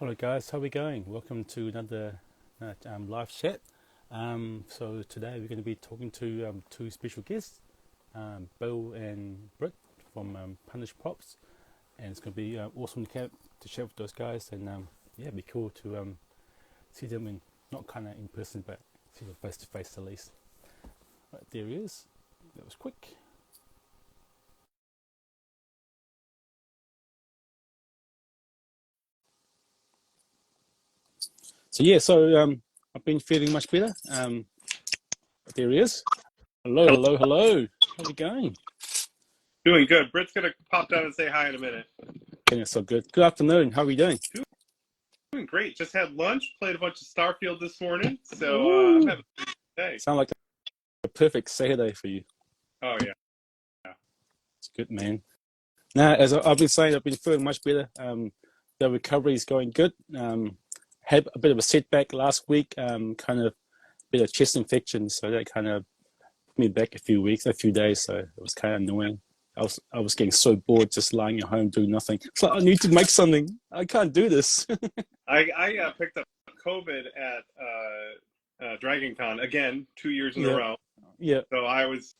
Hello guys, how are we going? Welcome to another live chat. So today we're going to be talking to two special guests, Bill and Britt from Punishedprops, and it's going to be awesome to chat with those guys, and yeah, it'd be cool to see them not kind of in person, but see them face to face at least. Right, there he is. That was quick. So yeah, I've been feeling much better. There he is. Hello, hello, hello. How's it going? Doing good. Britt's going to pop down and say hi in a minute. Okay, that's so good. Good afternoon. How are you doing? Doing great. Just had lunch, played a bunch of Starfield this morning, so I'm having a good day. Sound like a perfect Saturday for you. Oh, yeah. It's good, man. Now, as I've been saying, I've been feeling much better. The recovery is going good. Had a bit of a setback last week, kind of a bit of chest infection, so that kind of put me back a few days, so it was kind of annoying. I was getting so bored just lying at home doing nothing. It's like, I need to make something. I can't do this. I picked up COVID at Dragon Con again 2 years in a row. Yeah. So I was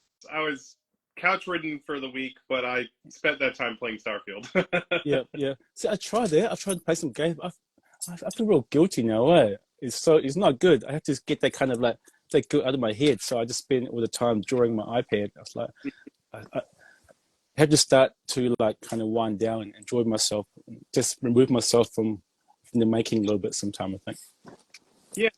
couch ridden for the week, but I spent that time playing Starfield. Yeah. See, I tried to play some games. I feel real guilty now. Eh? It's not good. I have to get that kind of like that guilt out of my head. So I just spend all the time drawing my iPad. I was like, I have to start to like kind of wind down and enjoy myself, just remove myself from the making a little bit sometime, I think. Yeah,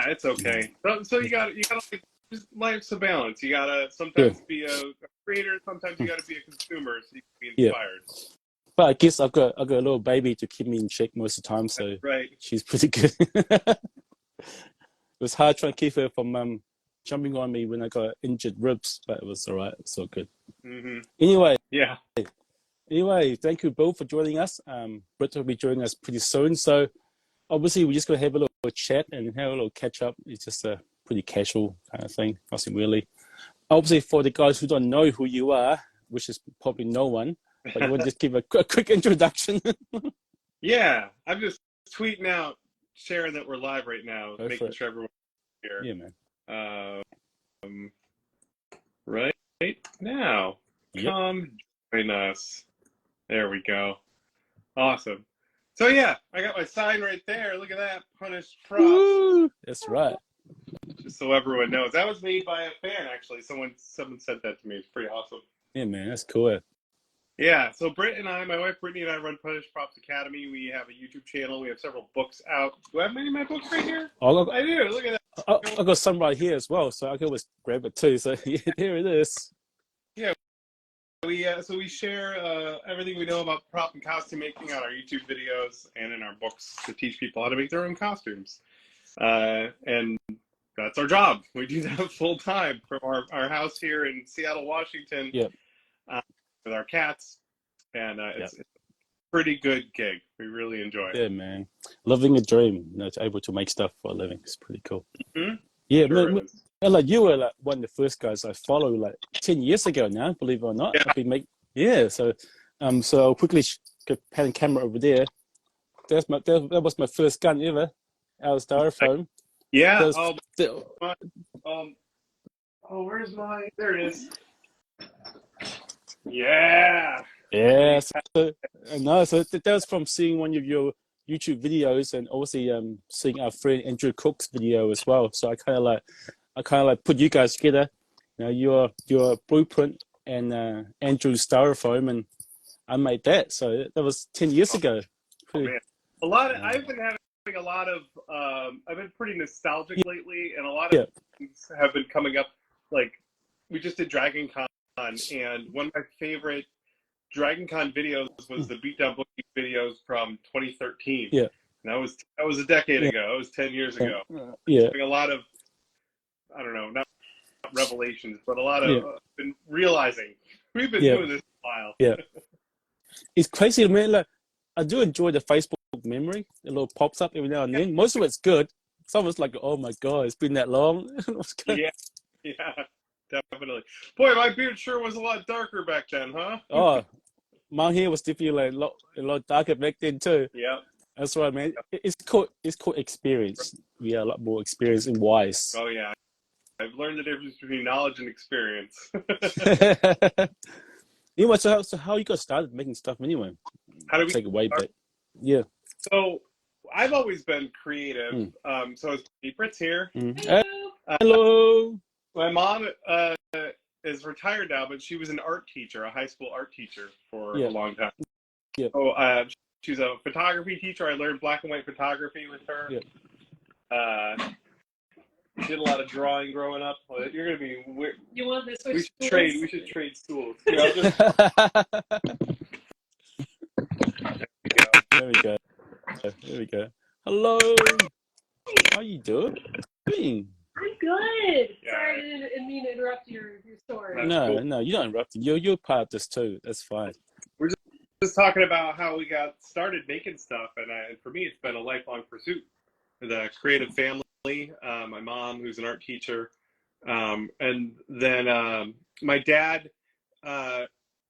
it's okay. So you gotta like, just life's a balance. You gotta sometimes be a creator, sometimes you gotta be a consumer so you can be inspired. Yeah. But I guess I've got a little baby to keep me in check most of the time, so right. She's pretty good. It was hard trying to keep her from jumping on me when I got injured ribs, but it was all right. It's all good. Mm-hmm. Anyway, thank you, Bill, for joining us. Britt will be joining us pretty soon. So obviously, we're just going to have a little chat and have a little catch up. It's just a pretty casual kind of thing. Nothing really. Obviously, for the guys who don't know who you are, which is probably no one, but you want to just give a quick introduction? Yeah, I'm just tweeting out, sharing that we're live right now, making sure everyone's here. Yeah, man. Right now, come join us. There we go. Awesome. So yeah, I got my sign right there. Look at that, Punishedprops. Woo! That's right. Just so everyone knows, that was made by a fan. Actually, someone said that to me. It's pretty awesome. Yeah, man, that's cool. Yeah, so Britt and I, my wife Brittany and I run Punishedprops Academy. We have a YouTube channel. We have several books out. Do I have any of my books right here? I do. Look at that. I got some right here as well, so I can always grab it too. So yeah, there it is. Yeah, we share everything we know about prop and costume making on our YouTube videos and in our books to teach people how to make their own costumes. And that's our job. We do that full time from our house here in Seattle, Washington. Yeah. With our cats, and it's a pretty good gig. We really enjoy it. Yeah, man, living a dream. Able to make stuff for a living. It's pretty cool. Mm-hmm. Yeah, sure like you were like one of the first guys I follow like 10 years ago now. Believe it or not, I've been so I'll quickly get pan camera over there. That was my first gun ever. Out of styrofoam. Yeah. Where's my? There it is. Yeah. Yeah. So that was from seeing one of your YouTube videos and obviously seeing our friend Andrew Cook's video as well. So I kind of like put you guys together. You know, your blueprint and Andrew's styrofoam, and I made that. So that was 10 years ago. Man. I've been having a lot of. I've been pretty nostalgic lately, and a lot of things have been coming up. Like we just did Dragon Con. And one of my favorite Dragon Con videos was the Beatdown Bookie videos from 2013. Yeah. And that was a decade ago. It was 10 years ago. Yeah. A lot of, I don't know, not revelations, but a lot of been realizing we've been doing this a while. Yeah. It's crazy, man. Like, I do enjoy the Facebook memory. It little pops up every now and then. Most of it's good. Some of it's like, oh my God, it's been that long. Yeah. Definitely. Boy, my beard sure was a lot darker back then, huh? Oh, my hair was definitely like a lot darker back then too. Yeah. That's right, man. It's called experience. We are a lot more experienced and wise. Oh yeah, I've learned the difference between knowledge and experience. Anyway, so how you got started making stuff anyway? How do we take it way start? back? Yeah. So I've always been creative. So it's Britt's here. Hello. Hello. My mom is retired now, but she was an art teacher, a high school art teacher for a long time. Yeah. So she's a photography teacher. I learned black and white photography with her. Yeah. Did a lot of drawing growing up. You're gonna be. You want this? We should trade. We should trade stools. You know, just... There we go. There we go. Hello. How you doing? I'm good. Yeah. Sorry, I didn't mean to interrupt your story. That's No, you don't interrupt. You're part of this too. That's fine. We're just talking about how we got started making stuff, and for me, it's been a lifelong pursuit. The creative family. My mom, who's an art teacher, and then my dad.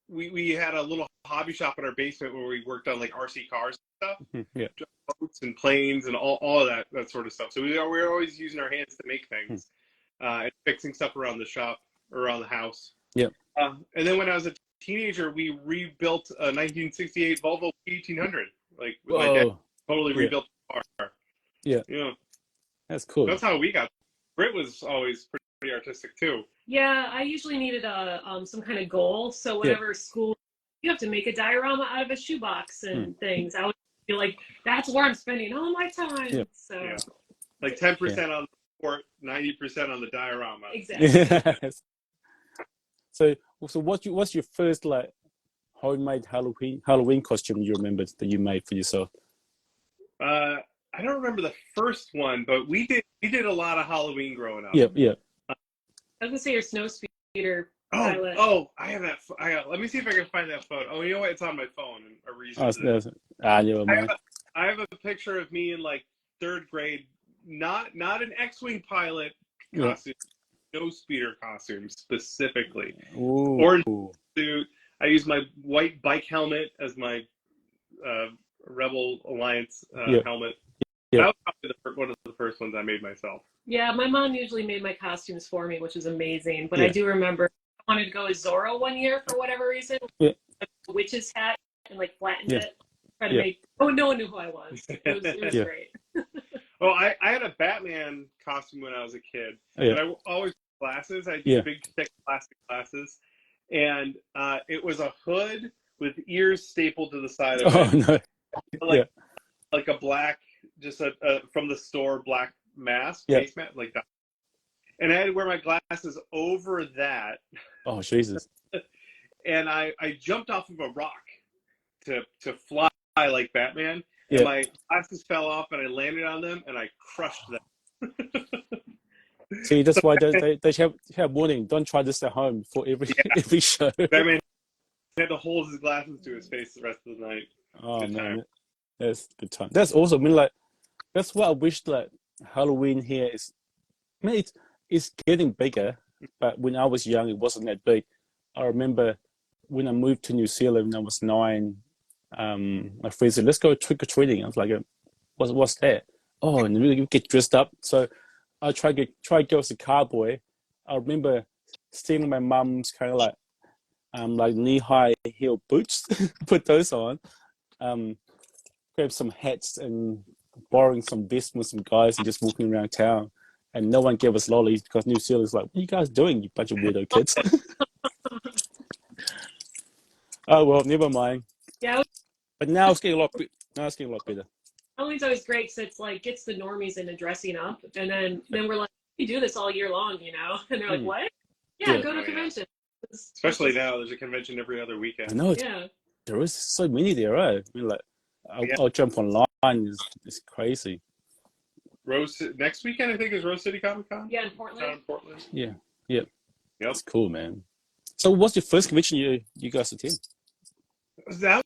We had a little hobby shop in our basement where we worked on like RC cars and stuff, Yeah. boats and planes and all of that sort of stuff. So we were always using our hands to make things and fixing stuff around the shop, around the house. Yeah. And then when I was a teenager, we rebuilt a 1968 Volvo 1800. Like my dad totally rebuilt the car. Yeah. Yeah. That's cool. That's how we got. Britt was always pretty artistic too. Yeah, I usually needed some kind of goal. So whenever school, you have to make a diorama out of a shoebox and things. I would feel like that's where I'm spending all my time. Yeah. So like 10% on the sport, 90% on the diorama. Exactly. So what's your first like homemade Halloween costume you remember that you made for yourself? I don't remember the first one, but we did a lot of Halloween growing up. Yeah. I was gonna say your snow speeder. I have that. Let me see if I can find that photo. Oh, you know what? It's on my phone. Never mind. I have a picture of me in like 3rd grade, not an X-wing pilot costume, snow speeder costume specifically. Ooh. Orange suit. I used my white bike helmet as my Rebel Alliance helmet. Yeah. That was probably one of the first ones I made myself. Yeah, my mom usually made my costumes for me, which was amazing. But I do remember I wanted to go as Zorro one year for whatever reason. Yeah. Like a witch's hat and like flattened it. Try to make. Oh, no one knew who I was. It was great. Well, I had a Batman costume when I was a kid, and I always wore glasses. I had big, thick plastic glasses, and it was a hood with ears stapled to the side of it. Oh no! Like a black, just a from the store black mask, face mask, like that. And I had to wear my glasses over that. Oh Jesus! And I jumped off of a rock to fly like Batman. And my glasses fell off, and I landed on them, and I crushed them. See, that's why they have warning. Don't try this at home for every show. Batman had to hold his glasses to his face the rest of the night. Oh man, that's good time. That's awesome. I mean, like, that's what I wish. Like, Halloween here is. I mean, it's getting bigger, but when I was young, it wasn't that big. I remember when I moved to New Zealand when I was 9. My friend said, "Let's go trick or treating." I was like, "What's that?" Oh, and we get dressed up. So I try to go as a cowboy. I remember stealing my mum's kind of like knee-high heel boots, put those on, grab some hats and borrowing some vests with some guys and just walking around town. And no one gave us lollies because New Zealand's like, "What are you guys doing, you bunch of weirdo kids?" Oh well, never mind. Yeah. But now it's getting a lot better. Halloween's always great because it's like gets the normies into dressing up, and then we're like, we do this all year long, you know? And they're like, what? Yeah, go to a convention. Especially now, there's a convention every other weekend. I know. There is so many there, right? I mean, like, I'll jump online. It's crazy. Next weekend, I think, is Rose City Comic Con. Yeah, in Portland. Yeah. That's cool, man. So, what's your first convention you guys attend? That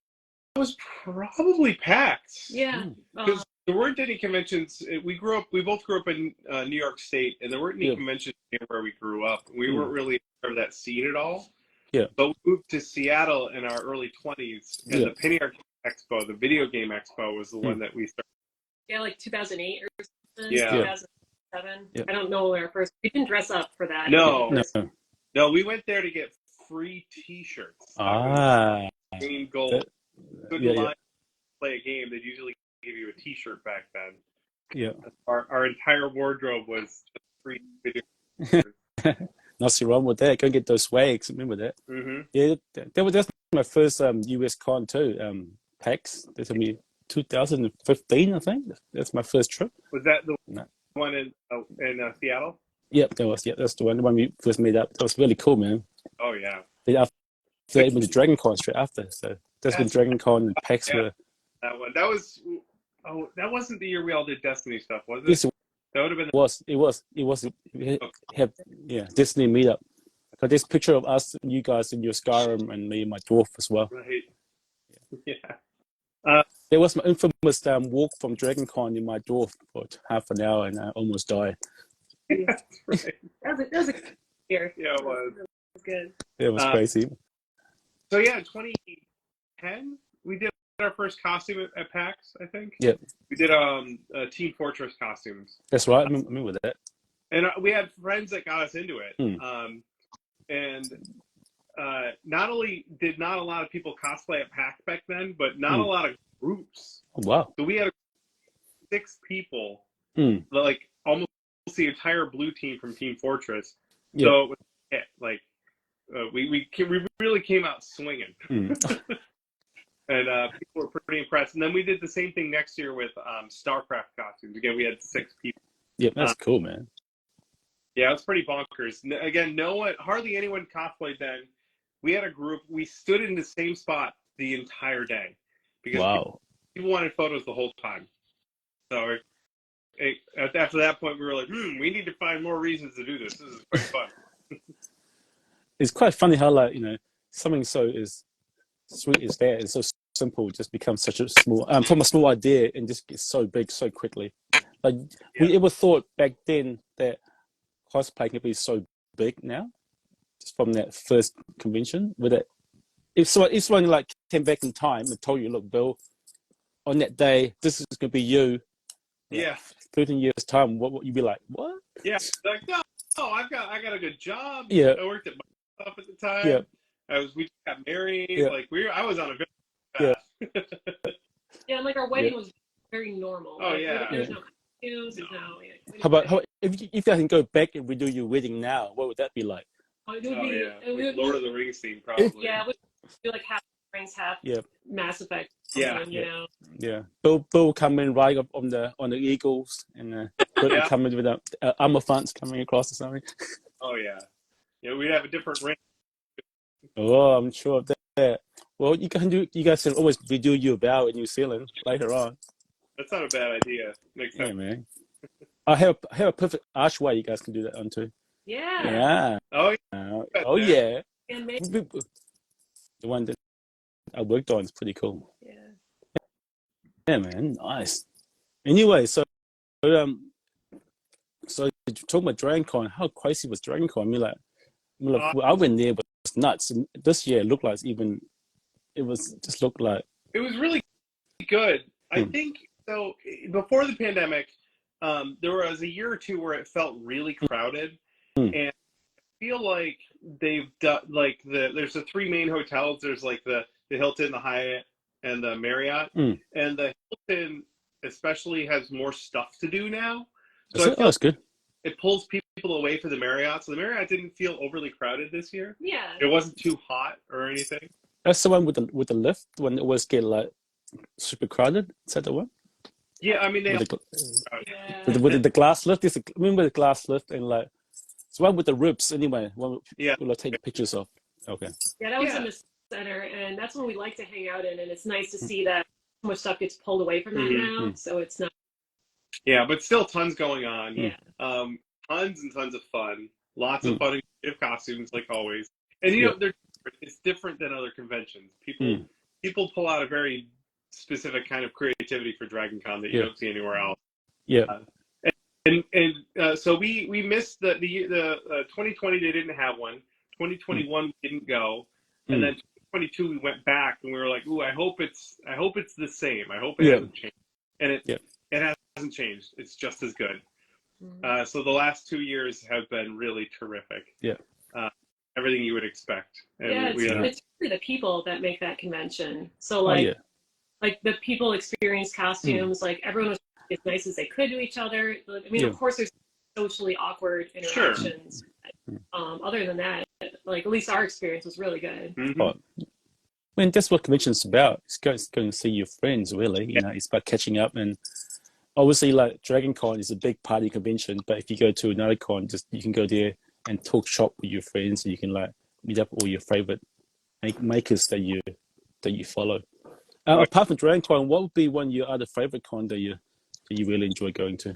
was probably PAX. Yeah. Because there weren't any conventions. We both grew up in New York State, and there weren't any conventions near where we grew up. We weren't really part of that scene at all. Yeah. But we moved to Seattle in our early 20s, and the penny arcade expo, the video game expo, was the one that we started. Yeah, like 2008 or something. Yeah. 2007. Yep. I don't know where first. We didn't dress up for that. No, we went there to get free T-shirts. Green gold. Couldn't play a game. They'd usually give you a T-shirt back then. Yeah. Our entire wardrobe was just free video shirts. Nothing wrong with that. Go get those swags. Remember that? Mm-hmm. Yeah, that's my first US con too. PAX. This will be 2015, I think. That's my first trip. Was that the one in Seattle? Yep, that's the one. The one we first made up. That was really cool, man. Oh yeah. It was Dragon Con straight after. So that's when Dragon Con and PAX were. That one. That was. Oh, that wasn't the year we all did Destiny stuff, was it? Yes, that would have been. It was. We have Disney meetup. Got this picture of us, you guys in your Skyrim, and me and my dwarf as well. Right. Yeah. There was my infamous walk from Dragon Con in my dwarf for half an hour, and I almost died. That's right. That was a good year. Yeah, it was. It was good. It was crazy. So yeah, in 2010, we did our first costume at PAX, I think. Yep. We did Team Fortress costumes. That's right. I remember that. And we had friends that got us into it. And not only did not a lot of people cosplay at PAX back then, but not a lot of groups. Oh, wow. So we had 6 people, like almost the entire blue team from Team Fortress. Yep. So it was like we really came out swinging. And people were pretty impressed. And then we did the same thing next year with StarCraft costumes. Again, we had 6 people. Yeah, that's cool, man. Yeah, it was pretty bonkers. Again, hardly anyone cosplayed then. We had a group. We stood in the same spot the entire day because people wanted photos the whole time. So after that point, we were like, we need to find more reasons to do this. This is quite fun. It's quite funny how, something so as sweet as that and so simple just becomes such a small, from a small idea and just gets so big so quickly. We ever thought back then that cosplay could be so big now, just from that first convention. With it, if someone came back in time and told you, look, Bill, on that day, this is going to be you. Yeah. 13 years time, what you'd be like? What? Yeah. Like, no, I got a good job. Yeah. I worked at myself at the time. Yeah. We just got married. Yeah. I was on a good path. Yeah, and our wedding was very normal. Oh yeah. There's no costumes. How about if you can go back and redo your wedding now? What would that be like? It would be Lord of the Rings theme, probably. Yeah, it would be half Rings, half Mass Effect. Yeah. You know. Yeah. Bill come in right up on the Eagles, and Britt come in with armor fronts coming across or something. Oh yeah. Yeah, we'd have a different ring. Oh, I'm sure of that. Well, you guys can always redo your vow in New Zealand later on. That's not a bad idea. Makes sense. Yeah, man. I have a perfect archway you guys can do that on too. Yeah. Yeah. Oh yeah. And The one that I worked on is pretty cool. Yeah. Yeah, man. Nice. Anyway, so talking about Dragon Con, how crazy was Dragon Con? I mean, I went there, but it was nuts. And this year, it looked like it was really good. I think so. Before the pandemic, there was a year or two where it felt really crowded, and I feel like they've done there's the 3 main hotels. There's the Hilton, the Hyatt, and the Marriott, and the Hilton especially has more stuff to do now. So that's good. It pulls people away from the Marriott. So the Marriott didn't feel overly crowded this year. Yeah. It wasn't too hot or anything. That's the one with the lift when it always get super crowded. Is that the one? Yeah, I mean with the glass lift. Remember the glass lift and it's one with the ribs anyway. We'll take pictures of. Okay. Yeah, that was in the center, and that's when we like to hang out in, and it's nice to see that so much stuff gets pulled away from that now. So it's not. Yeah, but still tons going on. Yeah. Tons and tons of fun. Lots of fun and creative costumes, like always. And it's different than other conventions. People pull out a very specific kind of creativity for Dragon Con that you don't see anywhere else. Yeah. So we missed the 2020. They didn't have one. 2021 didn't go, and then 2022 we went back and we were like, ooh, I hope it's the same. I hope it hasn't changed. And it hasn't changed. It's just as good. So the last 2 years have been really terrific. Yeah. Everything you would expect. And it's really the people that make that convention. So like the people experience costumes, like everyone was as nice as they could to each other. I mean, of course there's socially awkward interactions. Sure. Other than that, like at least our experience was really good. I mean, that's what convention's about. It's going to see your friends, really. You know, it's about catching up. And obviously, like Dragon Con is a big party convention, but if you go to another con, you can go there and talk shop with your friends, and you can like meet up all your favorite makers that you follow. Apart from Dragon Con, what would be one of your other favorite con that you really enjoy going to?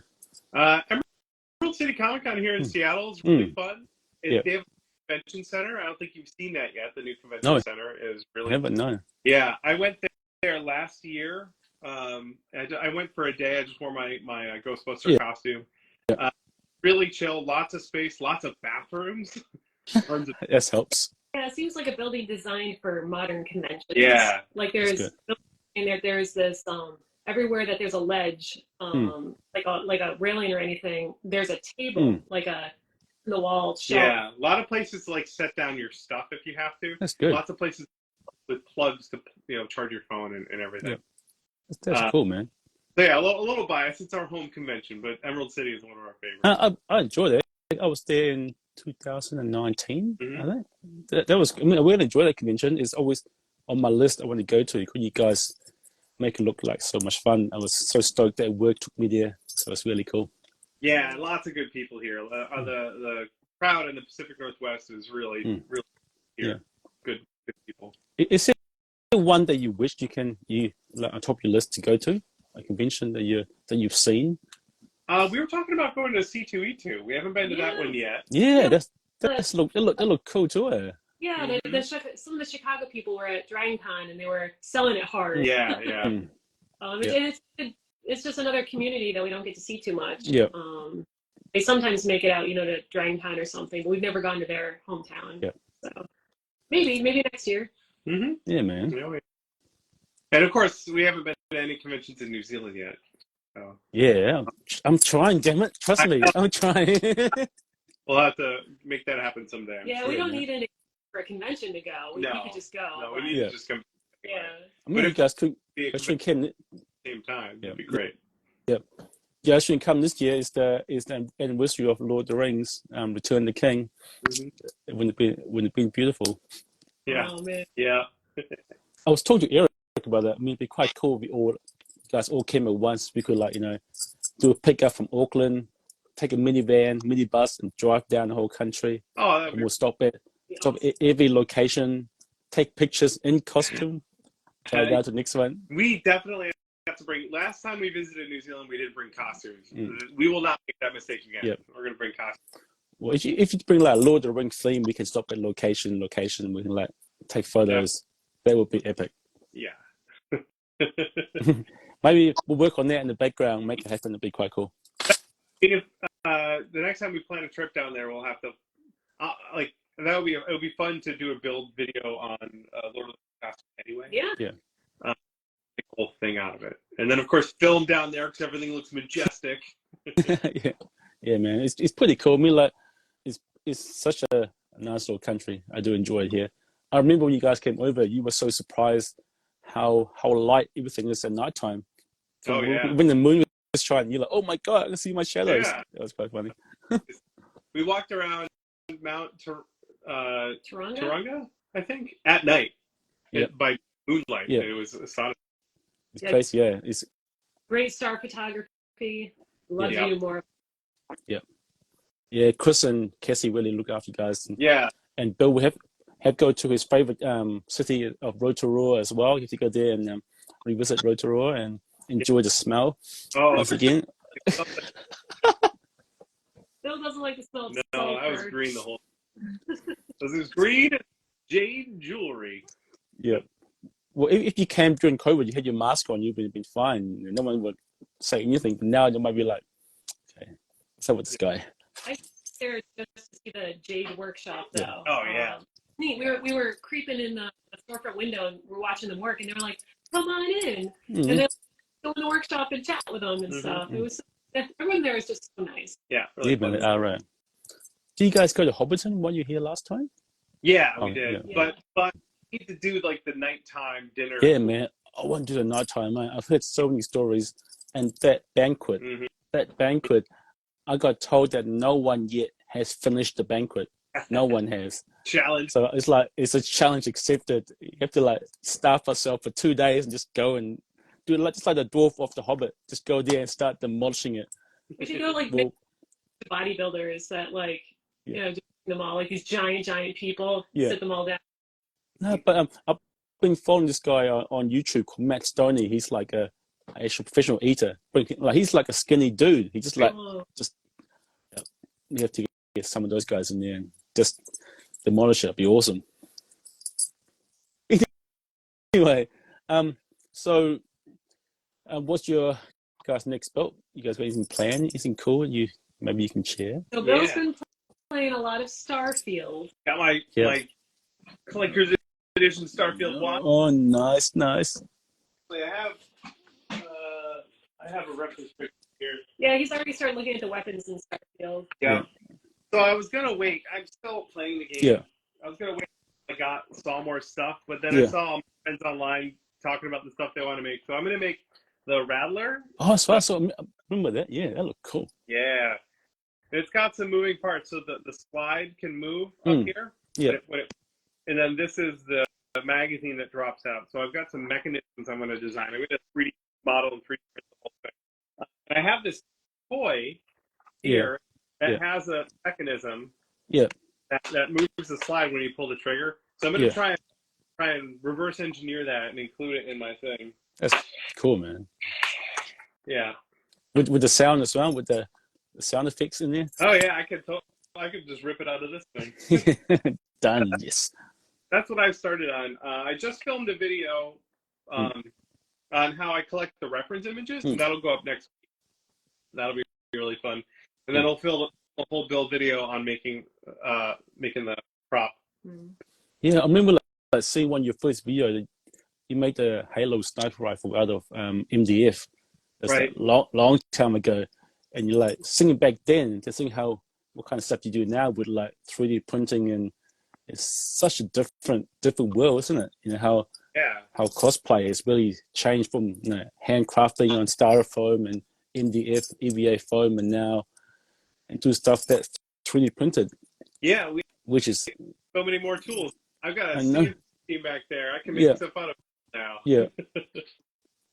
Emerald City Comic Con here in Seattle is really fun. They have a convention center. I don't think you've seen that yet. The new convention center is really. I haven't, no. Yeah, I went there last year. I went for a day. I just wore my Ghostbuster costume. Yeah. Really chill. Lots of space. Lots of bathrooms. That helps. Yeah, it seems like a building designed for modern conventions. Yeah. Like there's this everywhere that there's a ledge, like a railing or anything. There's a table, like a in the wall shelf. Yeah, a lot of places like set down your stuff if you have to. That's good. Lots of places with plugs to charge your phone and everything. Yeah. That's cool, man. So yeah, a little biased. It's our home convention, but Emerald City is one of our favorites. I enjoyed it. I was there in 2019. I think that was. I mean, I really enjoyed that convention. It's always on my list. I want to go to. Could you guys make it look like so much fun? I was so stoked that work took me there, so it's really cool. Yeah, lots of good people here. The crowd in the Pacific Northwest is really here. Yeah. Good people. Is there one that you wish you like on top of your list to go to, a convention that you've seen? We were talking about going to C2E2. We haven't been to that one yet. Yeah, that look cool too. Yeah, some of the Chicago people were at Dragon Con and they were selling it hard. Yeah. It's just another community that we don't get to see too much. Yeah. They sometimes make it out, to Dragon Con or something, but we've never gone to their hometown. Yeah. So maybe next year. Mm-hmm. Yeah, man. And of course, we haven't been to any conventions in New Zealand yet. So. Yeah, I'm trying. Damn it, trust me, I'm trying. We'll have to make that happen someday. Yeah, we don't need any for a convention to go. We could just go. No, we need to just come. Yeah. I mean, you guys could. Same time. That'd be great. Yep. Yeah, actually, come this year is the anniversary of Lord of the Rings, Return of the King. Mm-hmm. Wouldn't it be beautiful? Yeah. Oh, man. Yeah. I was talking to Eric about that. I mean, it'd be quite cool if you guys all came at once. We could do a pickup from Auckland, take a minibus, and drive down the whole country. Oh, and we'll stop at every location, take pictures in costume. Try down to the next one. We definitely have to bring. Last time we visited New Zealand, we didn't bring costumes. We will not make that mistake again. Yep. We're gonna bring costumes. Well, if you bring Lord of the Rings theme, we can stop at location. We can take photos. Yeah. That would be epic. Yeah. Maybe we'll work on that in the background, make it happen. It'd be quite cool. If the next time we plan a trip down there, we'll have to it'll be fun to do a build video on Lord of the Rings anyway. Yeah. Make the whole thing out of it, and then of course film down there because everything looks majestic. Yeah, man, it's pretty cool. I mean, it's such a nice little country. I do enjoy it here. I remember when you guys came over, you were so surprised how light everything is at nighttime. So when the moon was shining, you're like, oh my god, I can see my shadows. Yeah. That was quite funny. We walked around Mount Turunga, I think, at night by moonlight. Yeah. It was astonishing. It's crazy, yeah. It's great star photography. Love you more. Yeah. Yeah, Chris and Cassie really look after you guys. And Bill will have go to his favorite city of Rotorua as well. You have to go there and revisit Rotorua and enjoy the smell once again. Bill doesn't like the smell. No, I was green the whole time. This is green jade jewelry. Yeah. Well, if you came during COVID, you had your mask on, you'd been fine. No one would say anything. But now they might be like, okay, what's up with this guy? I there just to see the Jade workshop though. Oh yeah. neat. We were creeping in the storefront window and we're watching them work, and they were like, "Come on in," and then go in the workshop and chat with them and stuff. It was everyone there is just so nice. Yeah, really fun. All right. Did you guys go to Hobbiton when you were here last time? Yeah, we did. Yeah. But we need to do like the nighttime dinner. Yeah, man. I want to do the nighttime, man. I've heard so many stories, and that banquet, I got told that no one yet has finished the banquet. No one has. Challenge. So it's like, it's a challenge accepted. You have to like starve ourselves for 2 days and just go and do it just like the dwarf of the Hobbit. Just go there and start demolishing it. We should go like bodybuilders that like, you know, do them all, like these giant people, sit them all down. No, but I've been following this guy on YouTube called Matt Stoney. He's like a actual professional eater. Like he's like a skinny dude. He just like you have to get some of those guys in there and just demolish it. It'd be awesome. Anyway, so what's your guys' next build? You guys got anything planned? Anything cool? Maybe you can share. So Bill's been playing a lot of Starfield. Got my like Collector's Edition Starfield watch. Oh, nice. I have a reference picture here. Yeah, he's already started looking at the weapons in Starfield. Yeah. So I was gonna wait. I'm still playing the game. Yeah. I was gonna wait until I saw more stuff, but then I saw my friends online talking about the stuff they want to make. So I'm gonna make the Rattler. Oh, so I remember that. Yeah, that looked cool. Yeah. It's got some moving parts, so the slide can move up here. Yeah. And then this is the magazine that drops out. So I've got some mechanisms I'm going to design. I'm going to 3D model and 3D print the whole thing. And I have this toy here that has a mechanism that moves the slide when you pull the trigger. So I'm going to try and reverse engineer that and include it in my thing. That's cool, man. Yeah. With the sound as well, with the sound effects in there. Oh yeah, I could just rip it out of this thing. Done. Yes. That's what I've started on. I just filmed a video on how I collect the reference images, and that'll go up next week. That'll be really fun. And then I'll film a whole build video on making the prop. Yeah, I remember like seeing one of your first video that you made the Halo sniper rifle out of MDF. That's like long time ago, and you're like singing back then to think what kind of stuff you do now with like 3D printing, and it's such a different world, isn't it? You know how cosplay has really changed from handcrafting on styrofoam and MDF, EVA foam, and now into stuff that's 3D printed. Yeah, which is so many more tools. I've got a CNC team back there. I can make stuff out of it now. Yeah,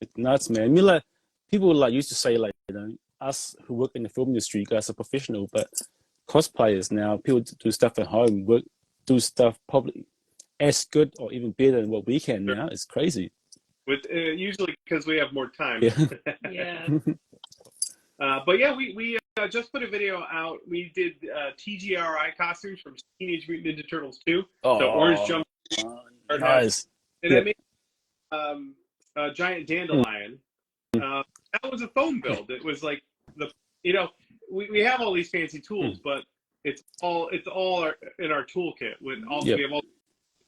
it's nuts, man. I mean, like people like used to say like, you know, us who work in the film industry, you guys are professional, but cosplayers now, people do stuff at home, do stuff probably as good or even better than what we can now. It's crazy. With usually because we have more time. Yeah. But yeah, we just put a video out. We did TGRI costumes from Teenage Mutant Ninja Turtles 2. So orange jump. Nice. And I made a giant dandelion. That was a foam build. It was like we have all these fancy tools, but it's all in our toolkit. We have all.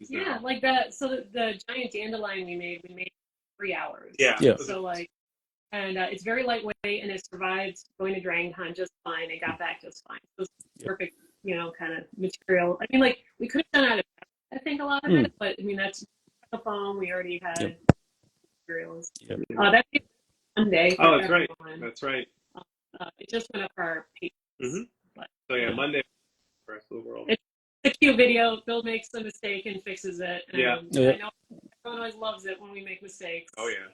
Yeah, like that. So the giant dandelion we made 3 hours. Yeah. So like, and it's very lightweight, and it survived going to Dragon Con just fine. It got back just fine. So it's perfect, kind of material. I mean, like we could have done out of, I think, a lot of it, but I mean that's the foam. We already had materials. That's Monday. Oh, that's right. That's right. It just went up for our page. So yeah, Monday for the rest of the world. It's a cute video. Bill makes a mistake and fixes it. And I know everyone always loves it when we make mistakes. Oh yeah.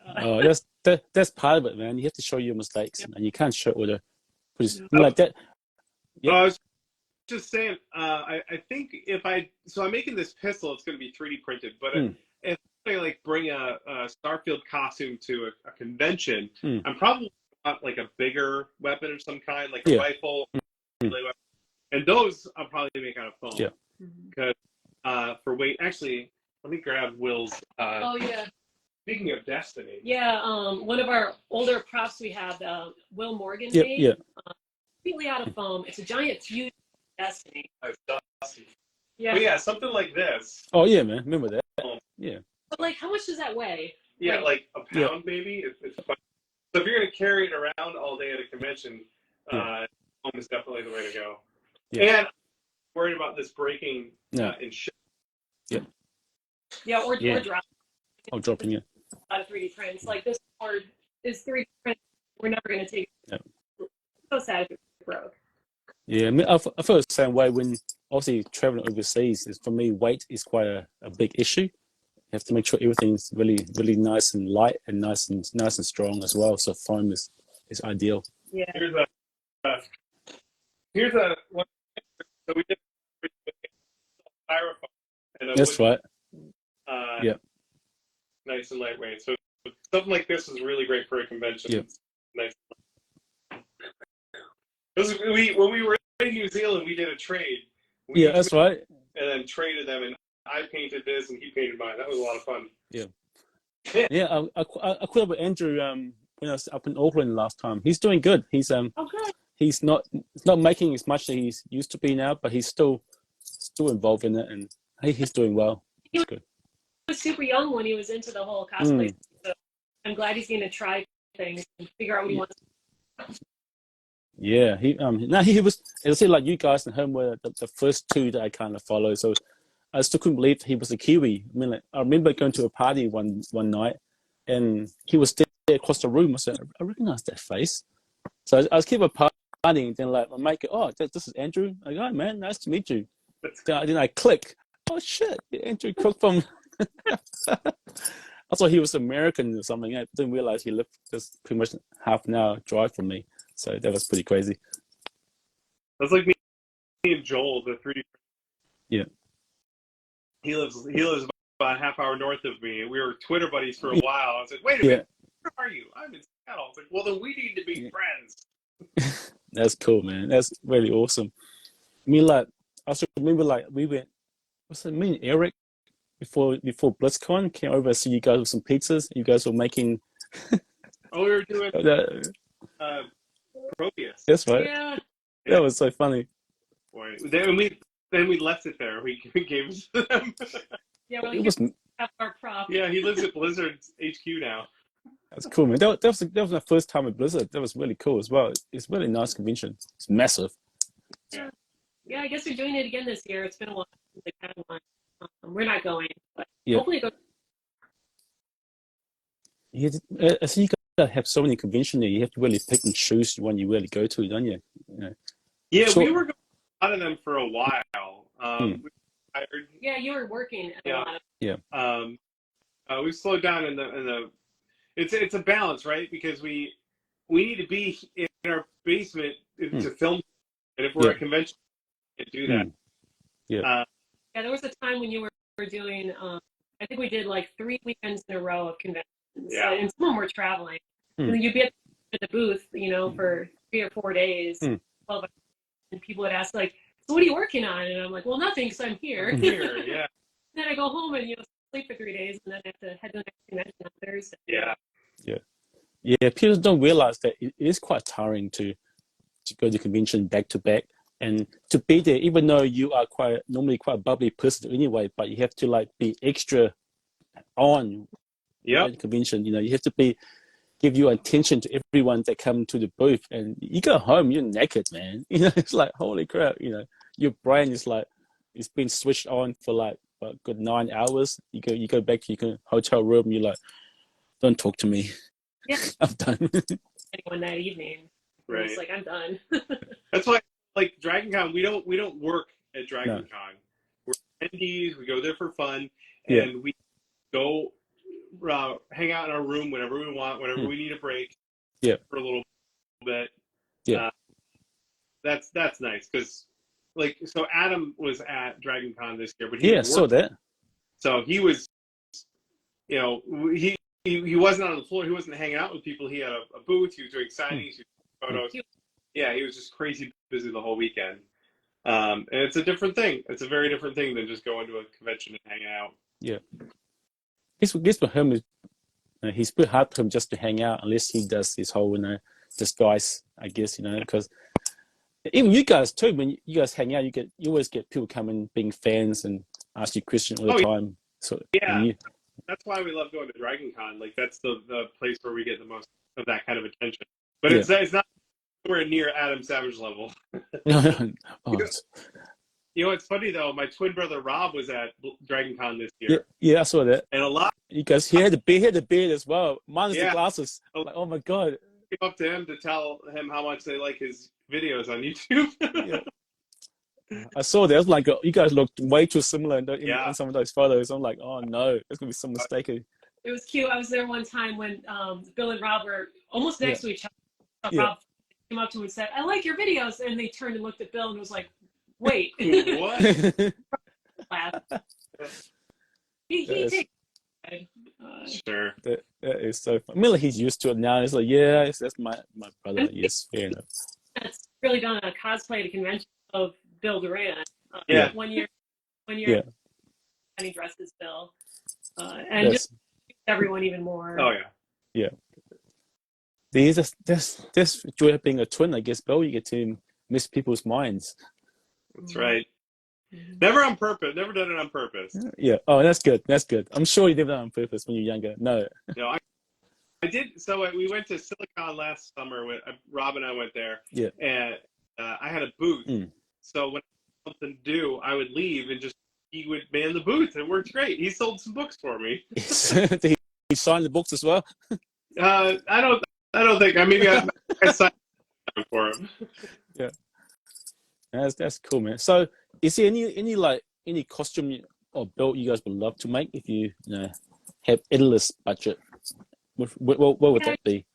That's part of it, man. You have to show your mistakes, and you can't show it with like that. I was just saying. I think I'm making this pistol. It's going to be 3D printed, but if I like bring a Starfield costume to a convention, I'm probably not like a bigger weapon of some kind, like a rifle, and those I'll probably make out of foam. Yeah. Because for weight, actually, let me grab Will's. Speaking of Destiny. Yeah, one of our older props we have, Will Morgan made. Completely out of foam. It's a giant fuse Destiny. Dusty. Yeah. But yeah, something like this. Oh yeah, man. Remember that? Yeah. But like, how much does that weigh? Yeah, like a pound maybe. It's fun. So if you're gonna carry it around all day at a convention, home is definitely the way to go. Yeah. And I'm worried about this breaking in shit. Yeah. Yeah, or dropping. Oh, dropping it. A lot of 3D prints. Like this board is 3D print. We're never gonna take it. So sad if it broke. Yeah, I mean, I feel the same way when obviously traveling overseas. For me, weight is quite a big issue. You have to make sure everything's really, really nice and light and nice and strong as well. So foam is ideal. Yeah. Here's a one. So we did styrofoam. And that's right. Nice and lightweight. So something like this is really great for a convention. Yeah. Nice. When we were in New Zealand, we did a trade. That's right. And then traded them, and I painted this, and he painted mine. That was a lot of fun. Yeah. Yeah, I caught up with Andrew when I was up in Auckland last time. He's doing good. He's good. He's not making as much as he's used to be now, but he's still involved in it, and he's doing well. It's good. He was super young when he was into the whole cosplay. So I'm glad he's going to try things and figure out what he wants. Yeah, he was. It'll say like you guys and him were the first two that I kind of follow. So I still couldn't believe he was a Kiwi. I mean, like, I remember going to a party one night, and he was there across the room. I said, I recognize that face. So I was keeping partying, and then like my mate go, oh, this is Andrew. I go, oh, man, nice to meet you. Then I click. Oh shit, Andrew Cook from. I thought he was American or something. I didn't realize he lived just pretty much half an hour drive from me. So that was pretty crazy. That's like me and Joel, the 3D. Yeah. He lives about a half hour north of me. We were Twitter buddies for a while. I was like, wait a minute, where are you? I'm in Seattle. I was like, well, then we need to be friends. That's cool, man. That's really awesome. I mean, like, I also remember, like, we went, what's it, me and Eric, before BlizzCon, came over to see you guys with some pizzas. You guys were making... we were doing... Proteus. That's right. Yeah. That was so funny. Boy, then we left it there. We gave it to them. Yeah, well, it have our prop. Yeah, he lives at Blizzard's HQ now. That's cool, man. That was my first time at Blizzard. That was really cool as well. It's a really nice convention. It's massive. Yeah, I guess they're doing it again this year. It's been a while since they've had one. We're not going, but hopefully it goes. Yeah, I see you guys have so many conventions there. You have to really pick and choose one you really go to, don't you? Yeah, we were going to a lot of them for a while. Yeah, you were working at a lot of them. Yeah. We slowed down in the. It's a balance, right? Because we need to be in our basement to film, and if we're at a convention, we can't do that. Yeah. There was a time when you were doing. I think we did like 3 weekends in a row of conventions. Yeah. And some of them were traveling. And you'd be at the booth, for 3 or 4 days. 12 hours, and people would ask like, "So what are you working on?" And I'm like, "Well, nothing, because I'm here." Yeah. Then I go home and sleep for 3 days, and then I have to head to the next convention on Thursday. Yeah. People don't realize that it is quite tiring to go to convention back to back, and to be there, even though you are normally quite a bubbly person anyway, but you have to like be extra on at the convention. You have to give your attention to everyone that come to the booth, and you go home, you're naked, man. It's like, holy crap, your brain is like, it's been switched on for like a good 9 hours. You go back to your hotel room, you're like, don't talk to me. Yeah. I'm done. Anyone that evening. Right. It's like, I'm done. That's why, like, Dragon Con, we don't work at Dragon Con. We're attendees, we go there for fun, and we go hang out in our room whenever we want, whenever we need a break for a little bit. Yeah. That's nice, because, like, so Adam was at Dragon Con this year, but he saw that. So he was, he wasn't on the floor. He wasn't hanging out with people. He had a booth. He was doing signings, photos. Yeah, he was just crazy busy the whole weekend. And it's a different thing. It's a very different thing than just going to a convention and hanging out. Yeah. This for him, he's pretty hard for him just to hang out unless he does his whole, disguise, I guess, because Even you guys too. When you guys hang out, you always get people coming being fans and ask you questions all the time. So yeah, that's why we love going to Dragon Con. Like that's the place where we get the most of that kind of attention. But it's not anywhere near Adam Savage level. You know, it's funny though. My twin brother Rob was at Dragon Con this year. Yeah, I saw that. And a lot. You guys, he had the beard as well. Minus the glasses. Like, oh my god. I came up to him to tell him how much they like his videos on YouTube. I saw that. I was like, you guys looked way too similar in some of those photos. I'm like, oh no, there's gonna be some mistake. It was cute. I was there one time when Bill and Rob were almost next to each other. Rob came up to him and said, "I like your videos," and they turned and looked at Bill and was like, "Wait, what?" he takes. Sure. That is so fun. I mean, like, he's used to it now. He's like, yeah, that's my brother. Yes, fair enough. That's really done a cosplay at a convention of Bill Doran. One year, and he dresses Bill, and just everyone even more. Oh yeah. There's joy of being a twin, I guess, Bill. You get to miss people's minds. That's right. Never on purpose. Never done it on purpose. Yeah. Oh, that's good. That's good. I'm sure you did that on purpose when you were younger. No. No, I did. So we went to Silicon last summer. Rob and I went there. Yeah. And I had a booth. So when I had something to do, I would leave and he would man the booth. It worked great. He sold some books for me. Did he sign the books as well? I don't think. I signed for him. Yeah. That's cool, man. So, is there any costume or belt you guys would love to make if you have endless budget? What would that be?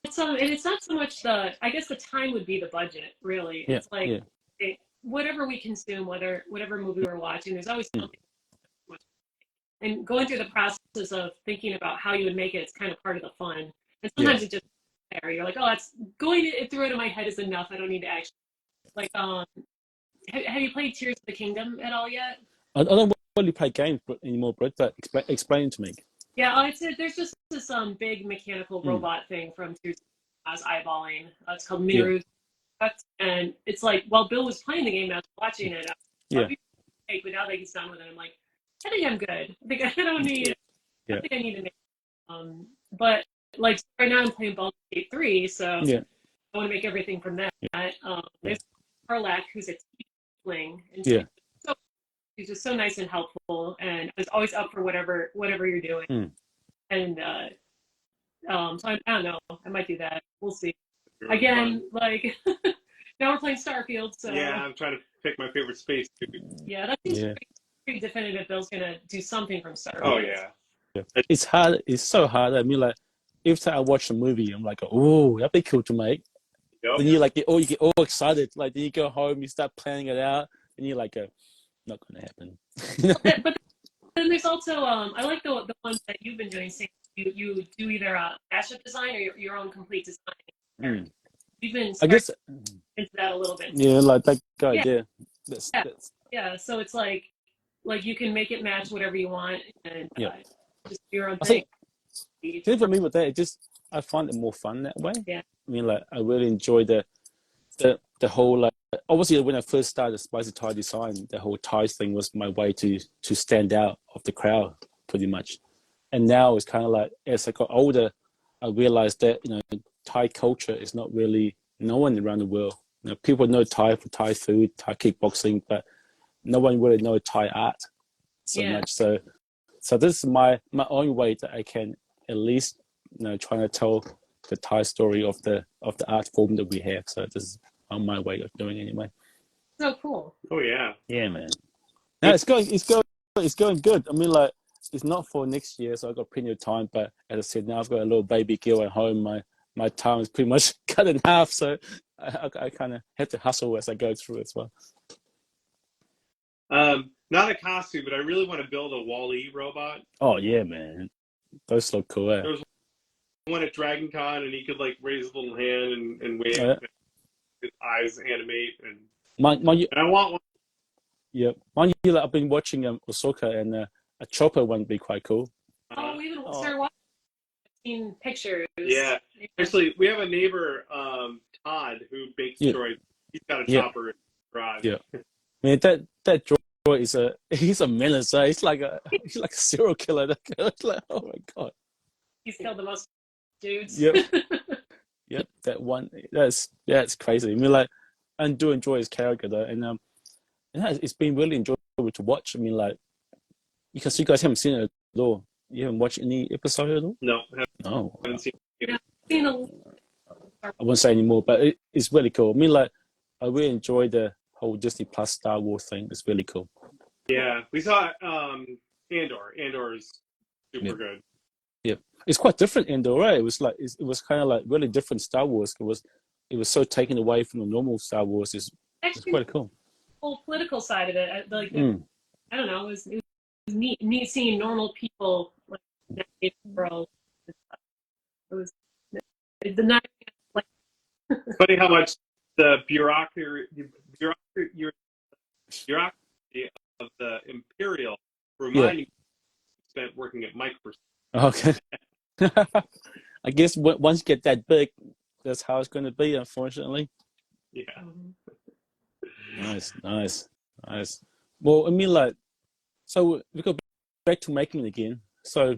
And it's not so much I guess the time would be the budget, really. It's like whatever we consume, whatever movie we're watching, there's always something. And going through the process of thinking about how you would make it's kind of part of the fun. And sometimes it just there. You're like, oh, that's going through it in my head is enough. I don't need to actually have you played Tears of the Kingdom at all yet? I don't really play games anymore, Brett, but explain to me. Yeah, there's just this big mechanical robot thing from Tears I was eyeballing. It's called Miru. And it's like, while Bill was playing the game, I was watching it. But now that he's done with it, I'm like, I think I'm good. I think I don't need I think I need to make but like right now I'm playing Baldur's Gate 3, so I want to make everything from that. There's Carlac, who's a tiefling, and she's just so nice and helpful, and is always up for whatever you're doing. And so I don't know, I might do that. We'll see. Again, like now we're playing Starfield, so I'm trying to pick my favorite space. Yeah, that seems pretty definitive. Bill's gonna do something from Starfield. Oh yeah. It's hard. It's so hard. I mean, like, every time I watch a movie, I'm like, oh, that'd be cool to make. Yep. Then you get all excited. Like, then you go home, you start planning it out, and you're like, not going to happen. But then there's also, I like the ones that you've been doing. You do either a mashup design or your own complete design. You've been into that a little bit. Yeah, like that guy. Yeah. So it's like you can make it match whatever you want, and just your own thing. Think for me with that, I find it more fun that way. Yeah. I mean, like, I really enjoy the whole, like, obviously when I first started Spicy Tie Design, the whole ties thing was my way to stand out of the crowd, pretty much. And now it's kind of like, as I got older, I realized that, Thai culture is not really known around the world. People know Thai for Thai food, Thai kickboxing, but no one really knows Thai art so much. So this is my own way that I can at least, trying to tell the Thai story of the art form that we have. So this is my way of doing it anyway. So cool. Oh yeah. Yeah, man. No, it's going good. I mean, like, it's not for next year, so I've got plenty of time. But as I said, now I've got a little baby girl at home. My time is pretty much cut in half, so I kind of have to hustle as I go through as well. Not a costume, but I really want to build a Wall-E robot. Oh yeah, man, those look cool. There was one at Dragon Con, and he could like raise his little hand and wave, and his eyes animate, and I want one. Yeah, one year I've been watching Osaka, and a chopper one would be quite cool. Oh, we even started watching pictures. Yeah, actually, we have a neighbor, Todd, who bakes droids. He's got a Yeah. chopper in the garage. Yeah. Man, that droid he's a menace. He's like a serial killer. It's like, oh my god. He's killed the most dudes. Yep. Yep. That one. That's crazy. I mean, like, I do enjoy his character though, and it's been really enjoyable to watch. I mean, like, because you guys haven't seen it at all. You haven't watched any episode at all? No, haven't seen it. Yeah, seen a, I won't say anymore, but it's really cool. I mean, like, I really enjoy the whole Disney Plus Star Wars thing. It's really cool. Yeah, we saw Andor. Andor is super good. Yeah, it's quite different Andor, right? It was kind of like really different Star Wars. It was so taken away from the normal Star Wars. It's quite cool. The whole political side of it, I don't know, it was neat seeing normal people like navigate the world. It was the night. Like, Funny how much the bureaucracy of the Imperial reminded me spent working at Microsoft. Okay. I guess once you get that big, that's how it's going to be, unfortunately. Yeah. Nice. Well, I mean, like, so we go back to making it again. So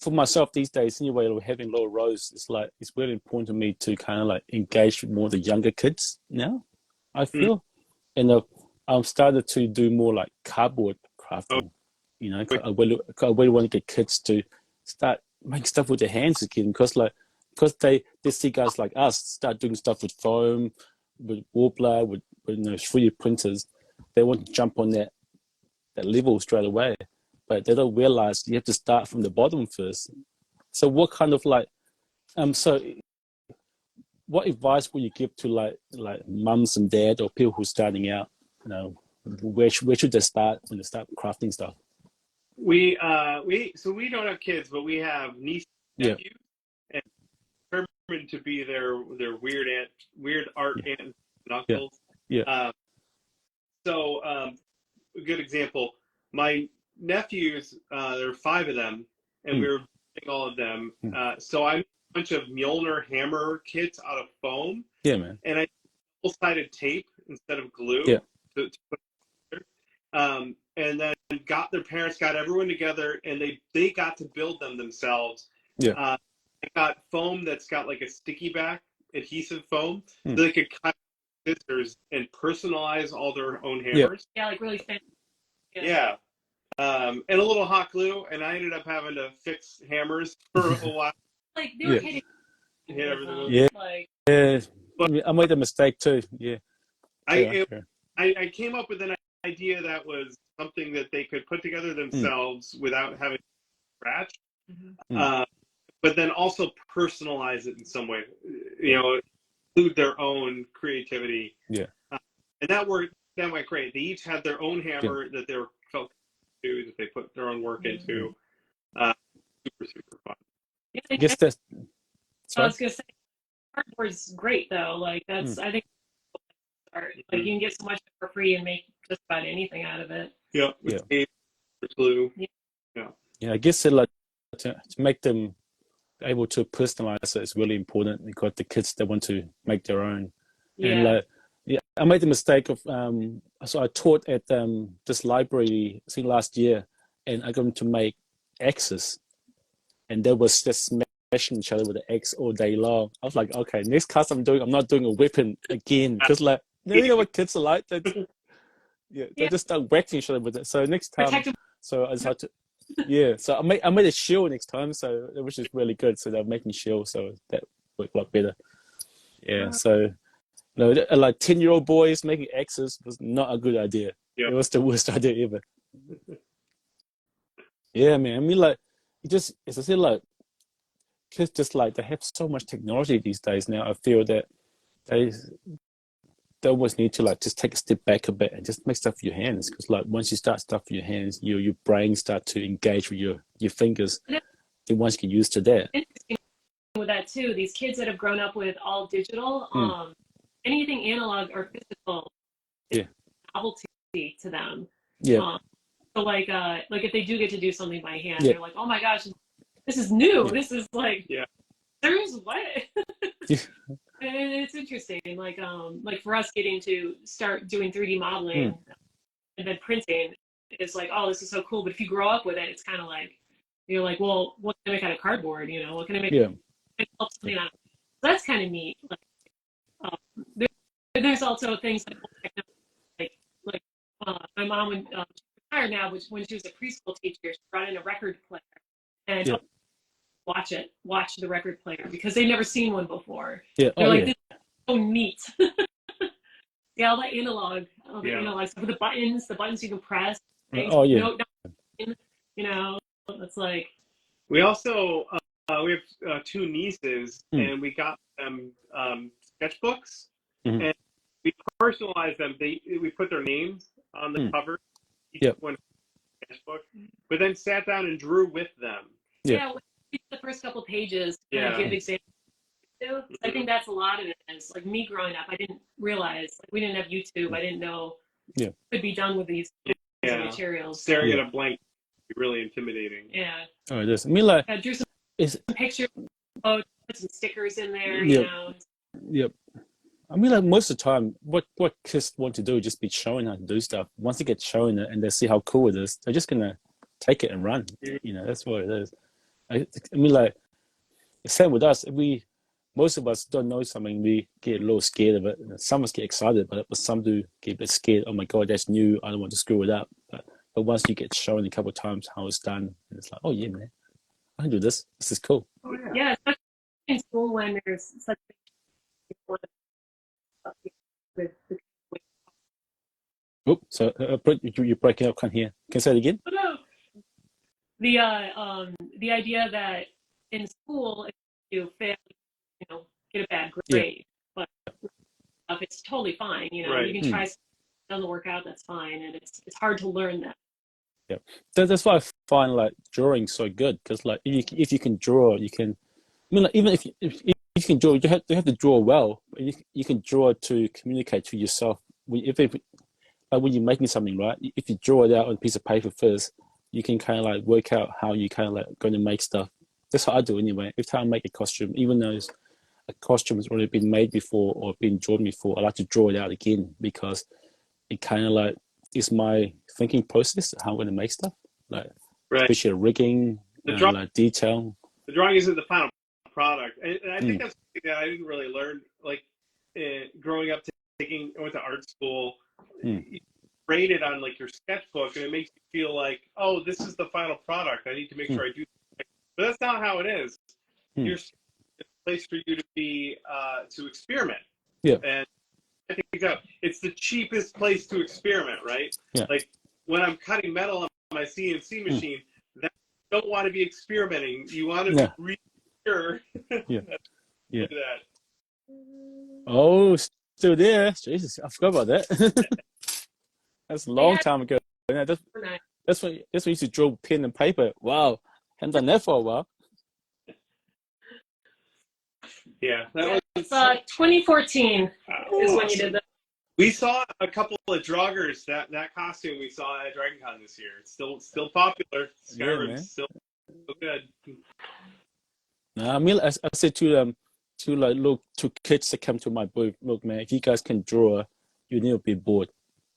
for myself these days, anyway, having little rows, it's really important to me to kind of like engage with more of the younger kids now, I feel. And I've started to do more like cardboard crafting. You know, I really want to get kids to start making stuff with their hands again, because they see guys like us start doing stuff with foam, with Warbler, with 3D printers. They want to jump on that level straight away, but they don't realize you have to start from the bottom first. So what kind of like, so what advice would you give to like mums and dad or people who are starting out? You know, where should they start when they start crafting stuff? We don't have kids, but we have nieces and nephews, and determined to be their weird art aunt and uncles. So a good example, my nephews, there are 5 of them, and we were doing all of them. So I made a bunch of Mjolnir hammer kits out of foam. Yeah, man. And I double-sided tape instead of glue. Yeah. To put and then their parents got everyone together, and they got to build them themselves. Yeah. I got foam that's got like a sticky back, adhesive foam, so they could cut scissors and personalize all their own hammers. Yeah, like really fancy. Yeah. And a little hot glue, and I ended up having to fix hammers for a while. Like they were hitting. Hit everything. Yeah. Like. But I made a mistake too. Yeah. I came up with an idea that was something that they could put together themselves without having to scratch, but then also personalize it in some way. Include their own creativity. Yeah. And that went great. They each had their own hammer that they felt to that they put their own work into. Super fun. Yeah, I guess that's. I was gonna say, cardboard's great though. Like that's I think. Like you can get so much for free and make just about anything out of it. Yeah. Glue. Yeah. I guess to make them able to personalize it is really important, because the kids, they want to make their own. And I made the mistake of so I taught at this library I think last year, and I got them to make axes, and they was just smashing each other with the axe all day long. I was like, okay, next class I'm not doing a weapon again, because like you know what kids are like, they just start whacking each other with it. So next time, so I just had to. Yeah, so I made a shield next time, so which is really good. So they're making shields, so that worked a lot better. Yeah, so like 10-year-old boys making axes was not a good idea. It was the worst idea ever. Yeah, man. I mean, like, as I said, like, kids just like they have so much technology these days now. I feel that they always need to like just take a step back a bit and just make stuff with your hands, because like once you start stuff with your hands, your brain start to engage with your fingers. Then once you get used to that. Interesting with that too, these kids that have grown up with all digital, anything analog or physical is novelty to them. Yeah. So like if they do get to do something by hand, they're like, oh my gosh, this is new. This is like, there's what? it's interesting. Like for us getting to start doing 3D modeling and then printing is like, oh, this is so cool. But if you grow up with it, it's kind of like, you're like, well, what can I make out of cardboard? You know, what can I make? Yeah. Something out of? So that's kind of neat. Like, there's also things like my mom, when she's retired now, which when she was a preschool teacher, she brought in a record player and watch the record player because they've never seen one before. Yeah. They're like, this is so neat. Yeah, all the analog stuff with the buttons you can press. Oh yeah. You know, it's like. We also we have two nieces, and we got them sketchbooks, and we personalized them. We put their names on the cover, each one sketchbook, but then sat down and drew with them. Yeah, the first couple pages, give examples. I think that's a lot of it. Is like me growing up, I didn't realize we didn't have YouTube. I didn't know what could be done with these materials. Staring at a blank would be really intimidating. Yeah. Oh, it is. I mean, like, I drew some pictures, put some stickers in there. You know. Yep. I mean, like most of the time, what kids want to do is just be showing how to do stuff. Once they get shown it and they see how cool it is, they're just gonna take it and run. You know, that's what it is. I mean, like, same with us. Most of us don't know something, we get a little scared of it. Some of us get excited about it, but some do get a bit scared. Oh my God, that's new. I don't want to screw it up. But once you get shown a couple of times how it's done, and it's like, oh yeah, man, I can do this. This is cool. Oh, yeah, especially in school when there's such So you're breaking up. Can't hear. Can you say it again? Oh, no. The idea that in school, if you fail, get a bad grade, but it's totally fine. You know, you can try. Doesn't work out, that's fine, and it's hard to learn that. Yeah, that's why I find like drawing so good, because like if you can draw, you can. I mean, like, even if you can draw, you have to draw well. But you can draw to communicate to yourself. If like when you're making something, right? If you draw it out on a piece of paper first, you can kind of like work out how you kind of like going to make stuff. That's what I do anyway. Every time I make a costume, even though a costume has already been made before or been drawn before, I like to draw it out again because it kind of like is my thinking process how I'm going to make stuff, like especially rigging, like detail. The drawing isn't the final product, and I think that's something that I didn't really learn. Like growing up, I went to art school. You grade it on like your sketchbook, and it makes you feel like, oh, this is the final product. I need to make sure I do. But that's not how it is. It's a place for you to be to experiment. Yeah. And I think it's the cheapest place to experiment, right? Yeah. Like when I'm cutting metal on my CNC machine, you don't want to be experimenting. You want to be really sure. Yeah. Oh, still there. Jesus, I forgot about that. That's a long time ago. That's when you used to draw pen and paper. Wow. Haven't done that for a while. Yeah, that was 2014 is when you did that. We saw a couple of Draugrs. That costume we saw at Dragon Con this year. It's still popular. Skyrim's still good. I mean, I said to kids that come to my booth, look, man, if you guys can draw, you never be bored.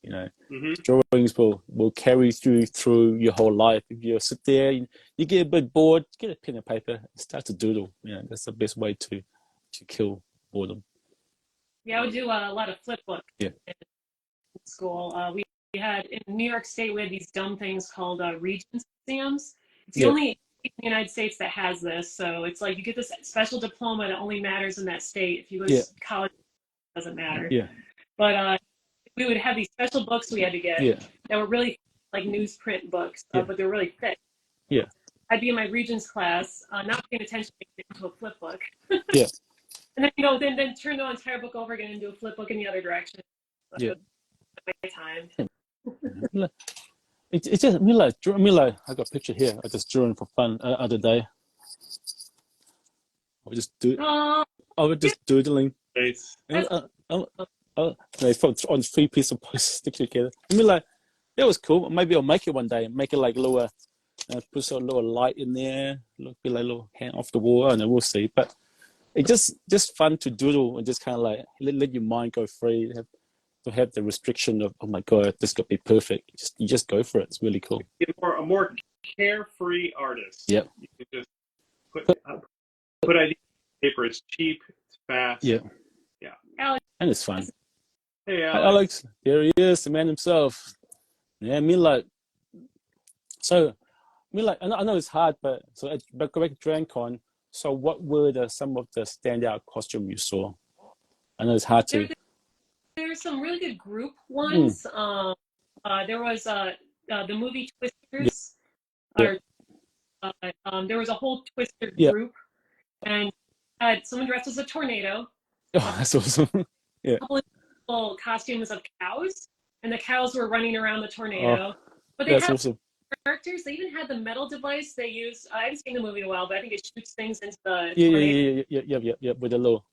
You know, drawings will carry you through your whole life. If you sit there, you get a bit bored, get a pen and paper, and start to doodle. You know, that's the best way to kill boredom. Yeah, I would do a lot of flip book in school. We had in New York State, we had these dumb things called Regents exams. It's the only in the United States that has this. So it's like you get this special diploma that only matters in that state. If you go to college, it doesn't matter. Yeah. But we would have these special books we had to get that were really like newsprint books, but they're really thick. Yeah. I'd be in my Regents class, not paying attention to a flip book. Yeah. And then then turn the entire book over again and do a flip book in the other direction. My time. It's just I mean like I got a picture here. I just drew for fun other day. I was just doodling. Nice. They put on 3 pieces of post stick together. I mean, like, that was cool. Maybe I'll make it one day. Make it like a little, put some little light in there. Be like a little hand off the wall. I don't know, we'll see. But it's just fun to doodle and just kind of like let your mind go free. To have the restriction of, oh my god, this got to be perfect. You just go for it. It's really cool. You're a more carefree artist. Yep. You can just put ideas on paper. It's cheap. It's fast. Yeah. Yeah. Alex. And it's fun. Hey, Alex, here he is, the man himself. Yeah, I mean, like, I know it's hard, but go back to DragonCon. So, what were some of the standout costume you saw? I know it's hard to. There's some really good group ones. There was the movie Twisters. Yeah. There was a whole Twister group, and had someone dressed as a tornado. Oh, that's awesome. Yeah. A couple of little costumes of cows, and the cows were running around the tornado. But they had awesome. Characters. They even had the metal device they used. I haven't seen the movie in a while, but I think it shoots things into the tornado. Yeah, with the little.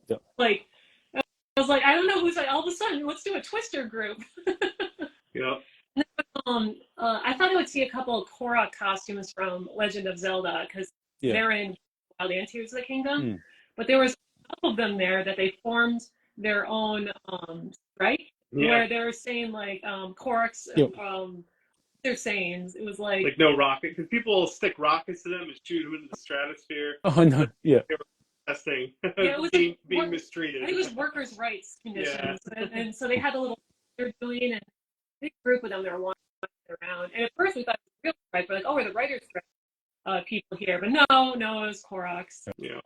Yeah. Like, I was like, I don't know who's like. All of a sudden, let's do a Twister group. Yeah. I thought I would see a couple of Korok costumes from Legend of Zelda because they're in Wild Anteaters of the Kingdom. But there was a couple of them there that they formed their own strike where they were saying like Korok's their sayings. It was like no rocket, because people will stick rockets to them and shoot them into the stratosphere. Oh no! Yeah. Testing. It was being mistreated. I think it was workers' rights conditions, and so they had a little they're doing and a big group of them. They were walking around, and at first we thought it was real strike, but like, oh, we're the writers' strike people here, but no, it was Korok's. Yeah.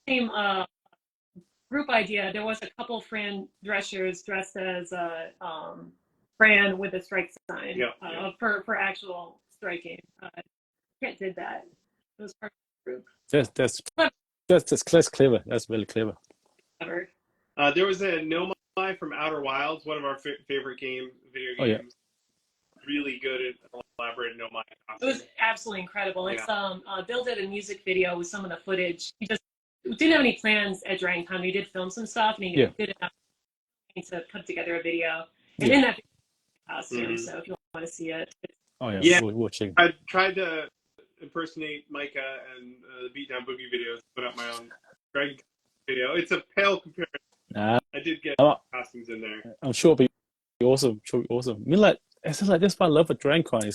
Same group idea. There was a couple Fran Dreschers dressed as Fran with a strike sign for actual striking. Kent did that. It was part of the group. That's clever. That's really clever. Clever. There was a Nomai from Outer Wilds, one of our favorite video games. Really good and elaborate Nomai costume. It was absolutely incredible. It's Bill did a music video with some of the footage. He just didn't have any plans at DragonCon. He did film some stuff, and he did enough to put together a video. And in that costume, so if you want to see it. We'll check. I tried to impersonate Micah and the Beatdown Boogie videos, put up my own Dragon video. It's a pale comparison. I did get costumes in there. I'm sure it'll be awesome. I mean, like, that's what I love at DragonCon